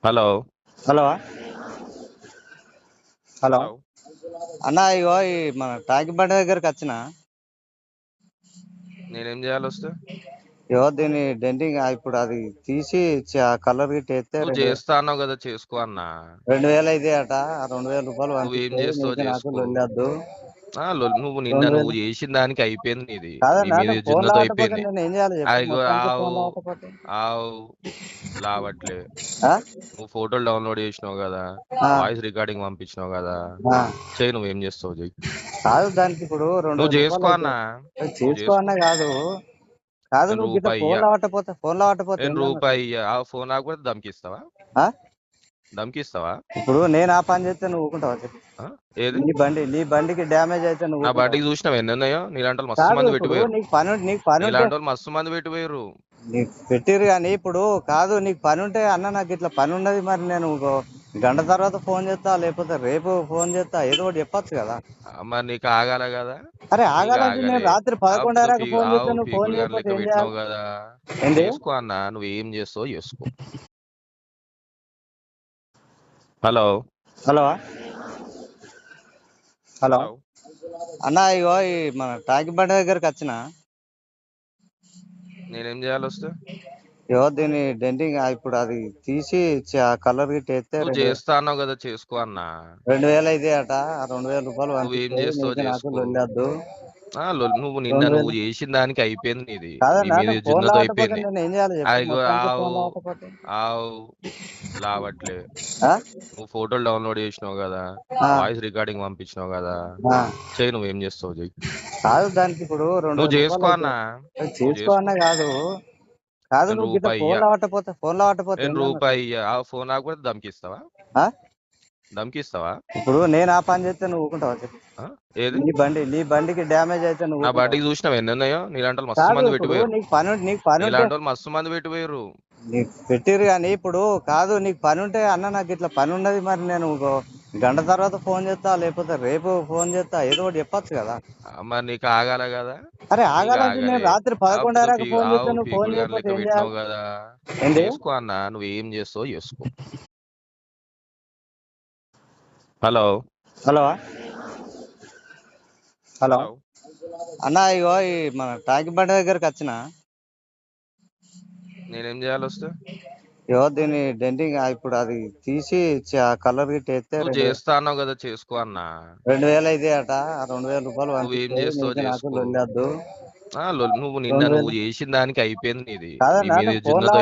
Hello hello hello hello అన్న ఇగో ఈ మన టాకి బండి దగ్గరికి వచ్చిన నేనేం చేయాలి వస్తే ఇగో దీని డెంటింగ్ ఇప్పుడు అది తీసి కలర్ గిట్ వేస్తే నువ్వు చేస్తా అన్నావు కదా చేసుకో అన్నా 2000 అయితే అట ఆ 2000 రూపాయలు నువ్వేం పంపిస్తే చేస్తావో నీకు నాకు చేసుకో. లొల్లొద్దు. నువ్వు నిన్న 2000 చేసిన దానికి అయిపోయింది నీది. నీ కాదన్నా మీద నువ్వు ఫోన్ జిన్నతో లావట్టపోతే అయిపోయింది. నేను ఏం చేయాలి చెప్పు, అదిగో మొత్తానికి ఆవు ఫోన్ లావట్టపోతే ఆవు లావట్లే. ఆ? నువ్వు ఫోటోలు డౌన్లోడ్ చేసినావు కదా, ఆ, వాయిస్ రికార్డింగ్ పంపించినావు కదా, ఆ. చెయ్యి. నువ్వేం చేస్తావు చెయ్యి. కాదు దానికి ఇప్పుడు నువ్వు 2000 చేసుకో రూపాయలు అయితే అన్నా. నువ్వు చేసుకో చేసుకో. అన్నా కాదు. కాదు నేను నువ్వు గిట్ల రూపాయి ఫోన్ ఇయ్య. లావట్టపోతే నేను ఏందన్నట్టు? రూపాయి ఇయ్య. ఆ ఫోన్ రాకపోతే దమ్కిస్తావా? ఆ? దమ్కిస్తావా? ఇప్పుడు నేను ఆ పని చేస్తే నువ్వు ఊకుంటావా చెప్పు? ఆ? ఏది? నీ బండికి డ్యామేజ్ అయితే నువ్వు నా ఊకుంటావా? బండికి చూసినావు ఎన్ని ఉన్నాయో? నీలాంటి వాళ్ళు మస్తు కాదు మంది ఇప్పుడు పెట్టిపోయారు. నీకు పని ఉంటే నీలాంటి వాళ్ళు మస్తు మంది పెట్టిపోయారు. నీకు పెట్టిరు కానీ ఇప్పుడు కాదు, నీకు పని ఉంటే అన్న నాకు ఇట్లా పని ఉన్నది, మరి నేను గంట తర్వాత ఫోన్ చేస్తా, లేకపోతే రేపు ఫోన్ చేస్తా, ఏదో ఒకటి చెప్పొచ్చు కదా. మరి నీకు ఆగాల కదా? అరే నీకు ఆగాలంటే నేను ఆగలే. రాత్రి కాకపోతే 11:30కు ఫోన్ చేస్తే నువ్వు ఫోన్ పీకులు కానీ చేయకపోతే లెక్క ఏం పెట్టినావు చేయాలి? కదా. ఏంటి? చేసుకో అన్న. నువ్వు ఏం చేస్తావో చేసుకో. హలో హలో హలో హలో అన్న ఇగో ఈ మన టాకి బండి దగ్గరికి వచ్చిన నేనేం చేయాలి వస్తే? ఇగో దీని డెంటింగ్ ఇప్పుడు అది తీసి కలర్ గిట్ వేస్తే నువ్వు చేస్తా అన్నావు కదా చేసుకో అన్నా. 2000 అయితే అట ఆ 2000 రూపాయలు నువ్వేం పంపిస్తే చేస్తావో నీకు నాకు చేసుకో. లొల్లొద్దు. నువ్వు నిన్న 2000 చేసిన దానికి అయిపోయింది నీది. నీ కాదన్నా మీద నువ్వు ఫోన్ జిన్నతో లావట్టపోతే అయిపోయింది. నేను ఏం చేయాలి చెప్పు, అదిగో మొత్తానికి ఆవు ఫోన్ లావట్టపోతే ఆవు లావట్లే. ఆ? నువ్వు ఫోటోలు డౌన్లోడ్ చేసినావు కదా, ఆ, వాయిస్ రికార్డింగ్ పంపించినావు కదా, ఆ. చెయ్యి. నువ్వేం చేస్తావు చెయ్యి. కాదు దానికి ఇప్పుడు నువ్వు 2000 చేసుకో రూపాయలు అయితే అన్నా. నువ్వు చేసుకో చేసుకో. అన్నా కాదు. కాదు నేను నువ్వు గిట్ల రూపాయి ఇయ్య. ఫోన్ లావట్టపోతే నేను ఏందన్నట్టు? రూపాయి ఇయ్య. ఆ ఫోన్ రాకపోతే దమ్కిస్తావా? ఆ? దమ్కిస్తావా? ఇప్పుడు నేను ఆ పని చేస్తే నువ్వు ఊకుంటావా చెప్పు? ఆ? ఏది? నీ బండికి డ్యామేజ్ అయితే నువ్వు నా ఊకుంటావా? బండికి చూసినావు ఎన్ని ఉన్నాయో? నీలాంటి వాళ్ళు మస్తు కాదు మంది ఇప్పుడు పెట్టిపోయారు. నీకు పని ఉంటే నీలాంటి వాళ్ళు మస్తు మంది పెట్టిపోయారు. నీకు పెట్టిరు కానీ ఇప్పుడు కాదు, నీకు పని ఉంటే అన్న నాకు ఇట్లా పని ఉన్నది, మరి నేను గంట తర్వాత ఫోన్ చేస్తా, లేకపోతే రేపు ఫోన్ చేస్తా, ఏదో ఒకటి చెప్పొచ్చు కదా. మరి నీకు ఆగాల కదా? అరే నీకు ఆగాలంటే నేను ఆగలే. రాత్రి కాకపోతే 11:30కు ఫోన్ చేస్తే నువ్వు ఫోన్ పీకులు కానీ చేయకపోతే లెక్క ఏం పెట్టినావు చేయాలి? కదా. ఏంటి? చేసుకో అన్న. నువ్వు ఏం చేస్తావో చేసుకో. హలో హలో హలో హలో అన్న ఇగో ఈ మన టాకి బండి దగ్గరికి వచ్చిన నేనేం చేయాలి వస్తే? ఇగో దీని డెంటింగ్ ఇప్పుడు అది తీసి కలర్ గిట్ వేస్తే నువ్వు చేస్తా అన్నావు కదా చేసుకో అన్నా. 2000 అయితే అట ఆ 2000 రూపాయలు నువ్వేం పంపిస్తే చేస్తావో నీకు నాకు చేసుకో. లొల్లొద్దు. నువ్వు నిన్న 2000 చేసిన దానికి అయిపోయింది నీది. నీ కాదన్నా మీద నువ్వు ఫోన్ జిన్నతో